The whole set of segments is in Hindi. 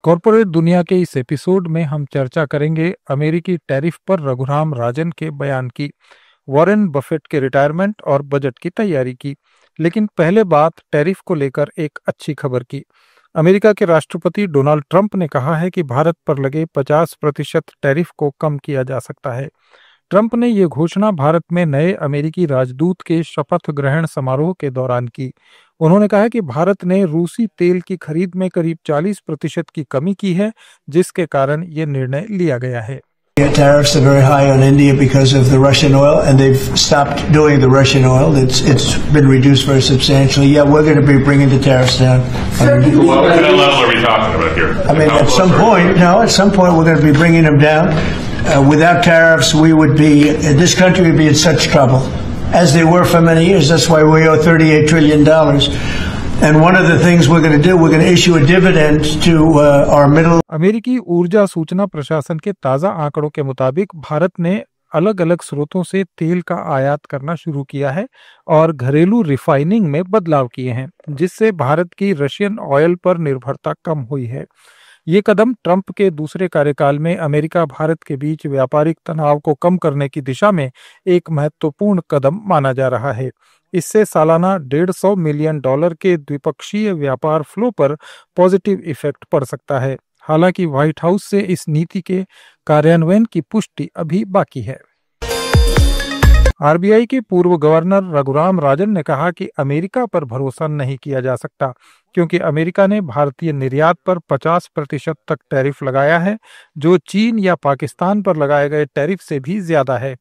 कॉरपोरेट दुनिया के इस एपिसोड में हम चर्चा करेंगे अमेरिकी टैरिफ पर रघुराम राजन के बयान की, वॉरेन बफेट के रिटायरमेंट और बजट की तैयारी की। लेकिन पहले बात टैरिफ को लेकर एक अच्छी खबर की। अमेरिका के राष्ट्रपति डोनाल्ड ट्रंप ने कहा है कि भारत पर लगे 50% टैरिफ को कम किया जा सकता है। ट्रंप ने ये घोषणा भारत में नए अमेरिकी राजदूत के शपथ ग्रहण समारोह के दौरान की। उन्होंने कहा कि भारत ने रूसी तेल की खरीद में करीब 40% की कमी की है, जिसके कारण ये निर्णय लिया गया है। Tariffs are very high on India because of the Russian oil, and they've stopped doing the Russian oil. It's been reduced very substantially. Yeah, we're going to be bringing the tariffs down. What kind of level are we talking about here? I mean, at some point, we're going to be bringing them down. Without tariffs, this country would be in such trouble, as they were for many years. That's why we owe $38 trillion. And one of the things we're going to do, we're going to issue a dividend to our middle. अमेरिकी ऊर्जा सूचना प्रशासन के ताजा आंकड़ों के मुताबिक भारत ने अलग अलग स्रोतों से तेल का आयात करना शुरू किया है और घरेलू रिफाइनिंग में बदलाव किए हैं, जिससे भारत की रशियन ऑयल पर निर्भरता कम हुई है। ये कदम ट्रंप के दूसरे कार्यकाल में अमेरिका भारत के बीच व्यापारिक तनाव को कम करने की दिशा में एक महत्वपूर्ण कदम माना जा रहा है। इससे सालाना $150 मिलियन के द्विपक्षीय व्यापार फ्लो पर पॉजिटिव इफेक्ट पड़ सकता है। हालांकि व्हाइट हाउस से इस नीति के कार्यान्वयन की पुष्टि अभी बाकी है। आरबीआई के पूर्व गवर्नर रघुराम राजन ने कहा कि अमेरिका पर भरोसा नहीं किया जा सकता, क्योंकि अमेरिका ने भारतीय निर्यात पर 50% तक टैरिफ लगाया है, जो चीन या पाकिस्तान पर लगाए गए टैरिफ से भी ज्यादा है।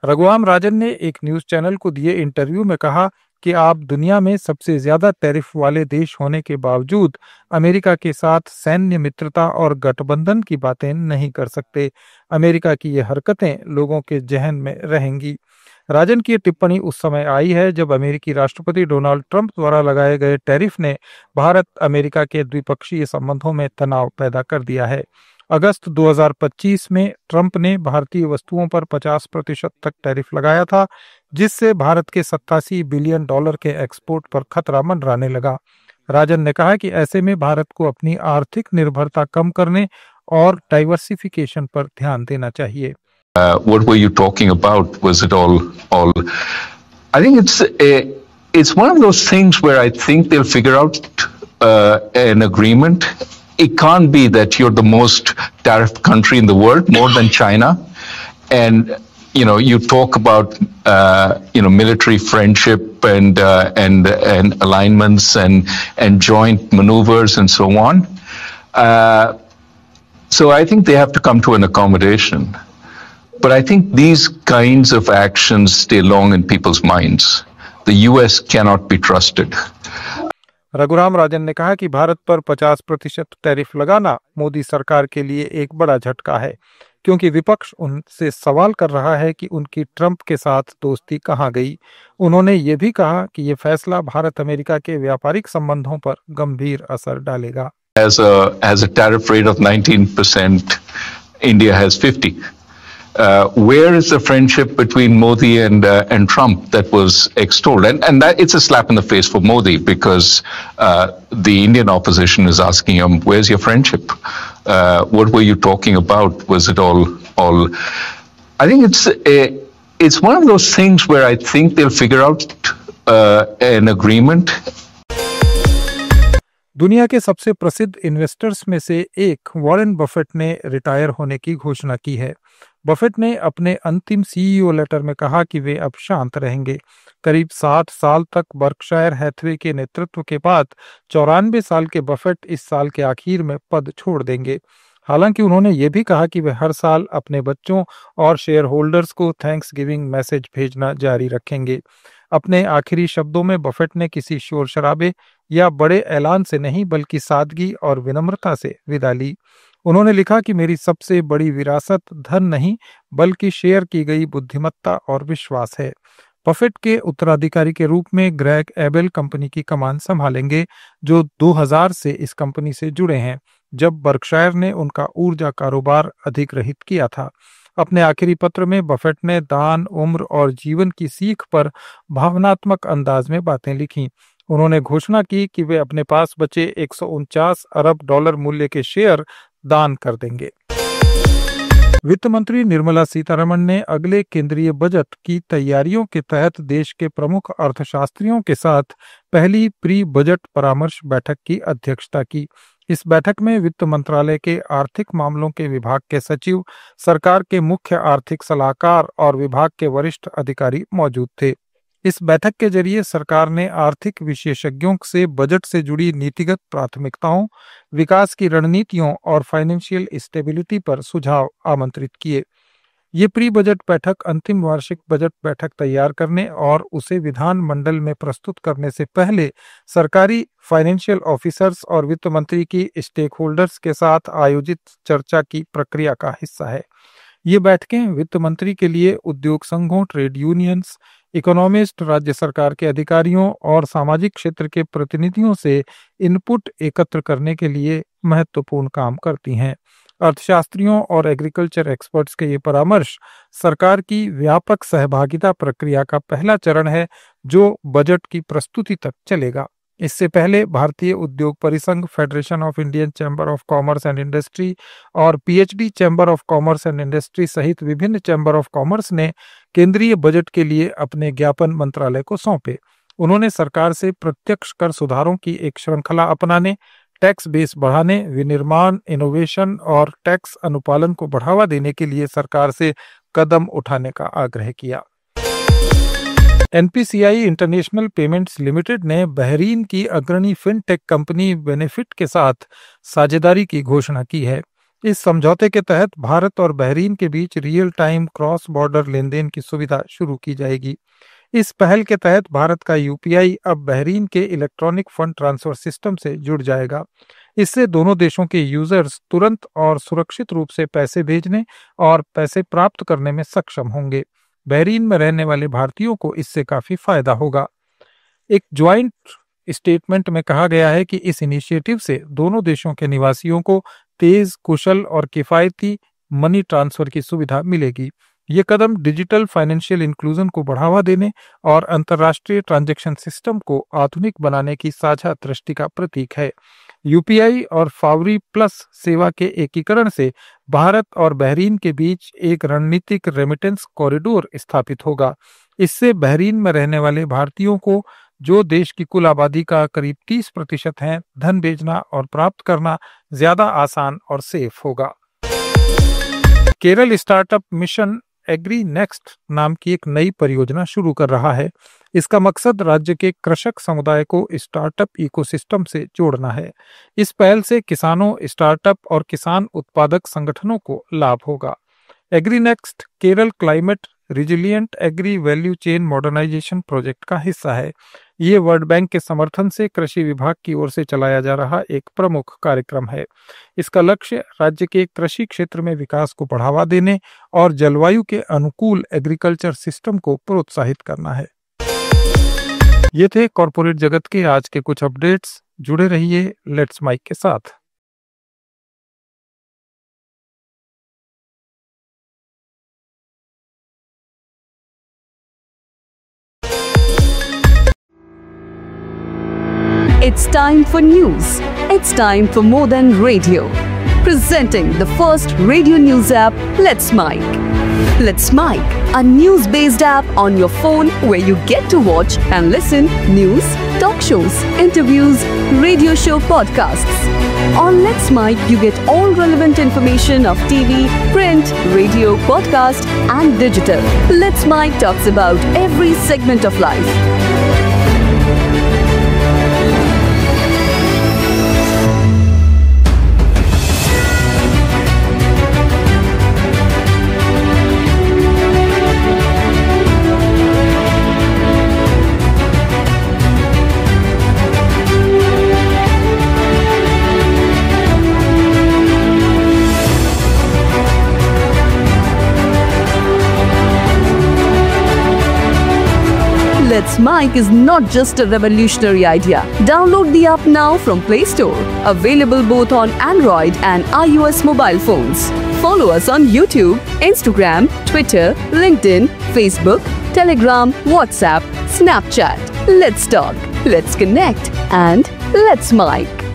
रघुराम राजन ने एक न्यूज चैनल को दिए इंटरव्यू में कहा कि आप दुनिया में सबसे ज्यादा टैरिफ वाले देश होने के बावजूद अमेरिका के साथ सैन्य मित्रता और गठबंधन की बातें नहीं कर सकते। अमेरिका की ये हरकतें लोगों के जहन में रहेंगी। राजन की टिप्पणी उस समय आई है जब अमेरिकी राष्ट्रपति डोनाल्ड ट्रंप द्वारा लगाए गए टैरिफ ने भारत अमेरिका के द्विपक्षीय संबंधों में तनाव पैदा कर दिया है। अगस्त 2025 में ट्रंप ने भारतीय वस्तुओं पर 50% तक टैरिफ लगाया था, जिससे भारत के $87 बिलियन के एक्सपोर्ट पर खतरा मंडराने लगा। राजन ने कहा कि ऐसे में भारत को अपनी आर्थिक निर्भरता कम करने और डाइवर्सिफिकेशन पर ध्यान देना चाहिए। What were you talking about? Was it all? I think it's one of those things where I think they'll figure out an agreement. It can't be that you're the most tariffed country in the world, more than China, and you talk about military friendship and alignments and joint maneuvers and so on. So I think they have to come to an accommodation. But I think these kinds of actions stay long in people's minds. The US cannot be trusted. Raghuram Rajan ने कहा कि भारत पर 50% टैरिफ लगाना मोदी सरकार के लिए एक बड़ा झटका है, क्योंकि विपक्ष उनसे सवाल कर रहा है कि उनकी ट्रंप के साथ दोस्ती कहां गई। उन्होंने ये भी कहा कि ये फैसला भारत अमेरिका के व्यापारिक संबंधों पर गंभीर असर डालेगा। As a tariff rate of 19%, India has 50%. Where is the friendship between Modi and Trump that was extolled? And that it's a slap in the face for Modi, because the Indian opposition is asking him, "Where's your friendship? What were you talking about? Was it all?" I think it's one of those things where I think they'll figure out an agreement. दुनिया के सबसे प्रसिद्ध इन्वेस्टर्स में से एक वॉरेन बफेट ने रिटायर होने की घोषणा की है। बफेट ने अपने अंतिम सीईओ लेटर में कहा कि वे अब शांत रहेंगे। करीब 60 साल तक बर्कशायर हैथवे के नेतृत्व के बाद 94 साल के बफेट इस साल के आखिर में पद छोड़ देंगे। हालांकि उन्होंने ये भी कहा कि वे हर साल अपने बच्चों और शेयर होल्डर्स को थैंक्स गिविंग मैसेज भेजना जारी रखेंगे। अपने आखिरी शब्दों में बफेट ने किसी शोर शराबे या बड़े ऐलान से नहीं, बल्कि सादगी और विनम्रता से विदा ली। उन्होंने लिखा कि मेरी सबसे बड़ी विरासत धन नहीं, बल्कि शेयर की गई बुद्धिमत्ता और विश्वास है। बफेट के उत्तराधिकारी के रूप में ग्रेग एबेल कंपनी की कमान संभालेंगे, जो 2000 से इस कंपनी से जुड़े हैं, जब बर्कशायर ने उनका ऊर्जा कारोबार अधिग्रहित किया था। अपने आखिरी पत्र में बफेट ने दान, उम्र और जीवन की सीख पर भावनात्मक अंदाज में बातें लिखी। उन्होंने घोषणा की कि वे अपने पास बचे 149 अरब डॉलर मूल्य के शेयर दान कर देंगे। वित्त मंत्री निर्मला सीतारमण ने अगले केंद्रीय बजट की तैयारियों के तहत देश के प्रमुख अर्थशास्त्रियों के साथ पहली प्री बजट परामर्श बैठक की अध्यक्षता की। इस बैठक में वित्त मंत्रालय के आर्थिक मामलों के विभाग के सचिव, सरकार के मुख्य आर्थिक सलाहकार और विभाग के वरिष्ठ अधिकारी मौजूद थे। इस बैठक के जरिए सरकार ने आर्थिक विशेषज्ञों से बजट से जुड़ी नीतिगत प्राथमिकताओं, विकास की रणनीतियों और फाइनेंशियल स्टेबिलिटी पर सुझाव आमंत्रित किए। ये प्री बजट बैठक अंतिम वार्षिक बजट बैठक तैयार करने और उसे विधानमंडल में प्रस्तुत करने से पहले सरकारी फाइनेंशियल ऑफिसर्स और वित्त मंत्री की स्टेक होल्डर्स के साथ आयोजित चर्चा की प्रक्रिया का हिस्सा है। ये बैठकें वित्त मंत्री के लिए उद्योग संघों, ट्रेड यूनियंस, इकोनॉमिस्ट, राज्य सरकार के अधिकारियों और सामाजिक क्षेत्र के प्रतिनिधियों से इनपुट एकत्र करने के लिए महत्वपूर्ण काम करती हैं। अर्थशास्त्रियों और एग्रीकल्चर एक्सपर्ट्स के ये परामर्श सरकार की व्यापक सहभागिता प्रक्रिया का पहला चरण है, जो बजट की प्रस्तुति तक चलेगा। इससे पहले भारतीय उद्योग परिसंघ, federation of Indian chamber of commerce and industry और PHD chamber of commerce and industry सहित विभिन्न चैम्बर ऑफ कॉमर्स ने केंद्रीय बजट के लिए अपने ज्ञापन मंत्रालय को सौंपे। उन्होंने सरकार से प्रत्यक्ष कर सुधारों की एक श्रृंखला अपनाने, टैक्स बेस बढ़ाने, विनिर्माण, इनोवेशन और टैक्स अनुपालन को बढ़ावा देने के लिए सरकार से कदम उठाने का आग्रह किया। एनपीसीआई इंटरनेशनल पेमेंट्स लिमिटेड ने बहरीन की अग्रणी फिनटेक कंपनी बेनिफिट के साथ साझेदारी की घोषणा की है। इस समझौते के तहत भारत और बहरीन के बीच रियल टाइम क्रॉस बॉर्डर लेन देन की सुविधा शुरू की जाएगी। इस पहल के तहत भारत का यूपीआई अब बहरीन के इलेक्ट्रॉनिक फंड ट्रांसफर सिस्टम से जुड़ जाएगा। इससे दोनों देशों के यूजर्स तुरंत और सुरक्षित रूप से पैसे भेजने और पैसे प्राप्त करने में सक्षम होंगे। बहरीन में रहने वाले भारतीयों को इससे काफी फायदा होगा। एक ज्वाइंट स्टेटमेंट में कहा गया है कि इस इनिशिएटिव से दोनों देशों के निवासियों को तेज, कुशल और किफायती मनी ट्रांसफर की सुविधा मिलेगी। ये कदम डिजिटल फाइनेंशियल इंक्लूजन को बढ़ावा देने और अंतर्राष्ट्रीय ट्रांजैक्शन सिस्टम को आधुनिक बनाने की साझा दृष्टि का प्रतीक है। यूपीआई और फावरी प्लस सेवा के एकीकरण से भारत और बहरीन के बीच एक रणनीतिक रेमिटेंस कॉरिडोर स्थापित होगा। इससे बहरीन में रहने वाले भारतीयों को, जो देश की कुल आबादी का करीब 30% है, धन भेजना और प्राप्त करना ज्यादा आसान और सेफ होगा। Kerala startup mission agri next नाम की एक नई परियोजना शुरू कर रहा है। इसका मकसद राज्य के कृषक समुदाय को स्टार्टअप इकोसिस्टम से जोड़ना है। इस पहल से किसानों, स्टार्टअप और किसान उत्पादक संगठनों को लाभ होगा। Agri next Kerala climate resilient agri value chain modernisation project का हिस्सा है। ये वर्ल्ड बैंक के समर्थन से कृषि विभाग की ओर से चलाया जा रहा एक प्रमुख कार्यक्रम है। इसका लक्ष्य राज्य के कृषि क्षेत्र में विकास को बढ़ावा देने और जलवायु के अनुकूल एग्रीकल्चर सिस्टम को प्रोत्साहित करना है। ये थे कॉर्पोरेट जगत के आज के कुछ अपडेट्स। जुड़े रहिए लेट्स माइक के साथ। It's time for news. It's time for more than radio. Presenting the first radio news app, Let's Mic. Let's Mic, a news-based app on your phone where you get to watch and listen news, talk shows, interviews, radio show podcasts. On Let's Mic, you get all relevant information of TV, print, radio, podcast and digital. Let's Mic talks about every segment of life. Let's Mic is not just a revolutionary idea. Download the app now from Play Store. Available both on Android and iOS mobile phones. Follow us on YouTube, Instagram, Twitter, LinkedIn, Facebook, Telegram, WhatsApp, Snapchat. Let's talk. Let's connect and let's mic.